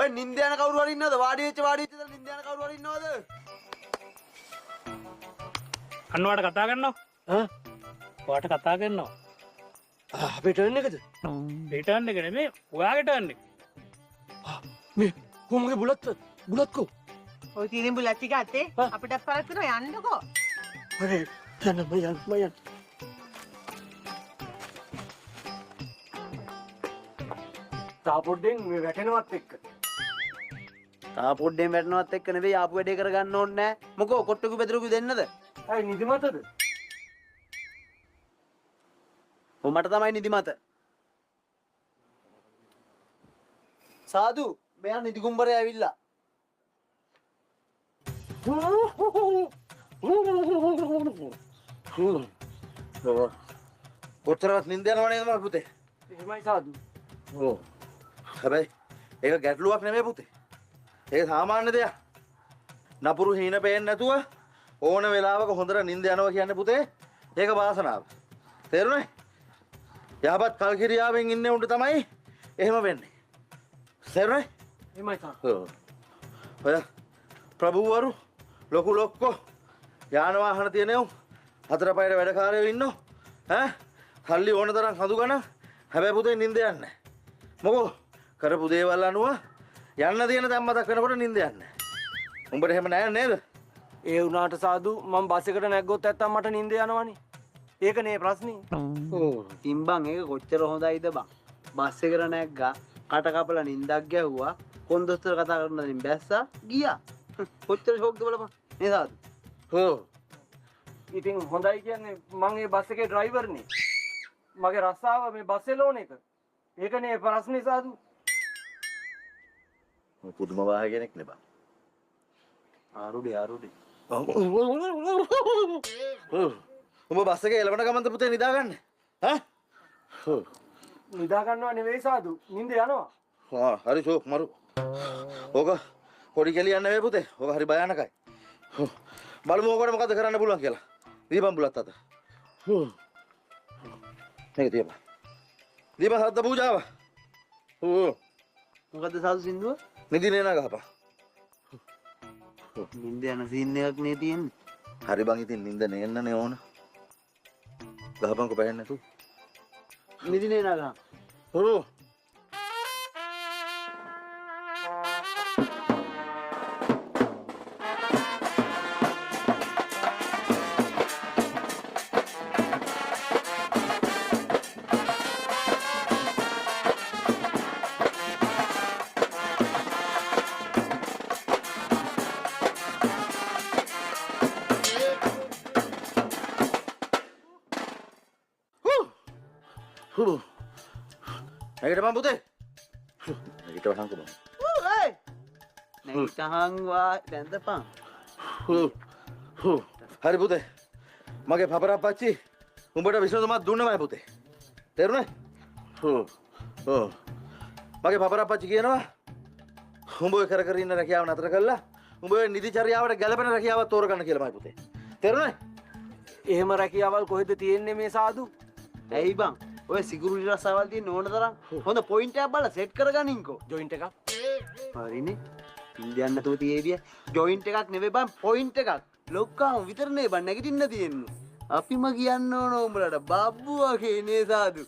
ඔය නින්ද යන කවුරු හරි ඉන්නවද? වාඩි වෙච්ච දා නින්ද යන කවුරු හරි ඉන්නවද? අන්නවට කතා කරනවා. ඔයාට කතා කරනවා. අපේ ටර්න් එකද? රිටර්න් එක නෙමෙයි ඔයාගේ ටර්න් එක. මේ කොහොමගේ බුලත්කෝ ඔය තීරින් බුලත් ටික අතේ අපිටත් පරක් කරනවා යන්නකෝ. අනේ යන්න. තාපොඩ්ඩෙන් මේ වැටෙනවත් එක්ක. තා පොඩ්ඩෙන් වැටෙනවත් එක්ක නෙවෙයි ආපු වැඩේ කරගන්න ඕනේ නෑ. මොකෝ කොට්ටුකු බෙදරුකු දෙන්නද? අය නිදිමතද? ඔය මට තමයි නිදිමත. සාදු මෙයා නිදි කුඹරේ ඇවිල්ලා. කොතරවත් නින්ද යනව නේද මගේ පුතේ? එහෙමයි සාදු. ඔව්. හැබැයි ඒක ගැටලුවක් නෙමෙයි පුතේ. ඒක සාමාන්‍ය දෙයක්. නපුරු හීන පේන්නේ නැතුව ඕන වෙලාවක හොඳට නිින්ද යනවා කියන්නේ පුතේ ඒක වාසනාව. තේරුණේ? යහපත් කල්කිරියාවෙන් ඉන්නේ උන්ට තමයි එහෙම වෙන්නේ. තේරුණේ? එහෙමයි සාදු. ඔව්. ඔය ප්‍රභූවරු ලොකු ලොක්කෝ යාන වාහන තියෙනව හතර පහේ වැඩකාරයෝ ඉන්නෝ ඈ සල්ලි ඕන තරම් හඳු ගන්න හැබැයි පුතේ නිින්ද යන්නේ නැහැ. මොකෝ කරපු දේවල් අනුව යන්න තියෙන දැන් මතක් වෙනකොට නිින්ද යන්නේ. උඹට එහෙම නැහැ නේද? ඒ වුණාට සාදු මම බස් එකට නැග්ගොත් නැත්තම් මට නිින්ද යනවනේ. ඒක නේ ප්‍රශ්නේ. ඕ තිම්බන් ඒක කොච්චර හොඳයිද බං. බස් එකට නැග්ගා කට කපලා නිින්දක් ගැහුවා කොන්දොස්තර කතා කරන දරින් බැස්සා ගියා. කොච්චර ෂොක්ද බලපන්. නේ සාදු. ඔව්. ඉතින් හොඳයි කියන්නේ මං ඒ බස් එකේ ඩ්‍රයිවර්නේ. මගේ රස්සාව මේ බස් එලෝන එක. ඒකනේ ප්‍රශ්නේ සාදු. පුදුම වාහය කෙනෙක් නේ බං. ආරුඩි. උඹ බස් එකේ එළවන ගමන්ද පුතේ නිදාගන්න? ඈ? නිදා ගන්නව නෙවෙයි සාදු. නිින්ද යනවා. හරි ෂෝක් මරු. ඕක පොඩි කෙලියක් නෙවෙයි පුතේ. ඕක හරි භයානකයි. බලමු ඕකට මොකද කරන්න පුළුවන් කියලා. දීපන් බුලත් අත. මේක තියපන්. දීපන් සද්ද පූජාව. මොකද්ද සාදු සින්දුව? නිදි නේන ගහපන්. නින්ද යන සීන් එකක් නේ තියෙන්නේ. හරි බං ඉතින් නින්ද නේන්නනේ ඕන. ගහපන්කො පැහැන්නේ නැතු. නිදි නේන ගහ. ඔව්. නැගිටපන් පුතේ. නැගිටවහන්කො බං. ඒ. නැගිටහන්වා දැන්දපන්. හරි පුතේ. මගේ පපරප්පච්චි උඹට විශ්වාසමත් දුන්නමයි පුතේ. තේරුණේ? ඔව්. මගේ පපරප්පච්චි කියනවා උඹ ඔය කර කර ඉන්න රැකියාව නතර කළා. උඹ ඔය නිදිචර්යාවට ගැළපෙන රැකියාවක් තෝරගන්න කියලාමයි පුතේ. තේරුණේ? එහෙම රැකියාවල් කොහෙද තියෙන්නේ මේ සාදු? ඇයි බං? ඔය සිකුරුටි රස්සාවල් තියෙන ඕන තරම් හොඳ පොයින්ට් එකක් බලලා සෙට් කරගනින්කෝ. ජොයින්ට් එකක්. හරිනේ. ඉන්දියන් නැතුව තියේවිය. ජොයින්ට් එකක් නෙවෙයි බං පොයින්ට් එකක්. ලොක්කාම විතරනේ බං නැගිටින්න තියෙන්නේ. අපිම කියන්න ඕන උඹලට බබ්බු වගේ නේ සාදු.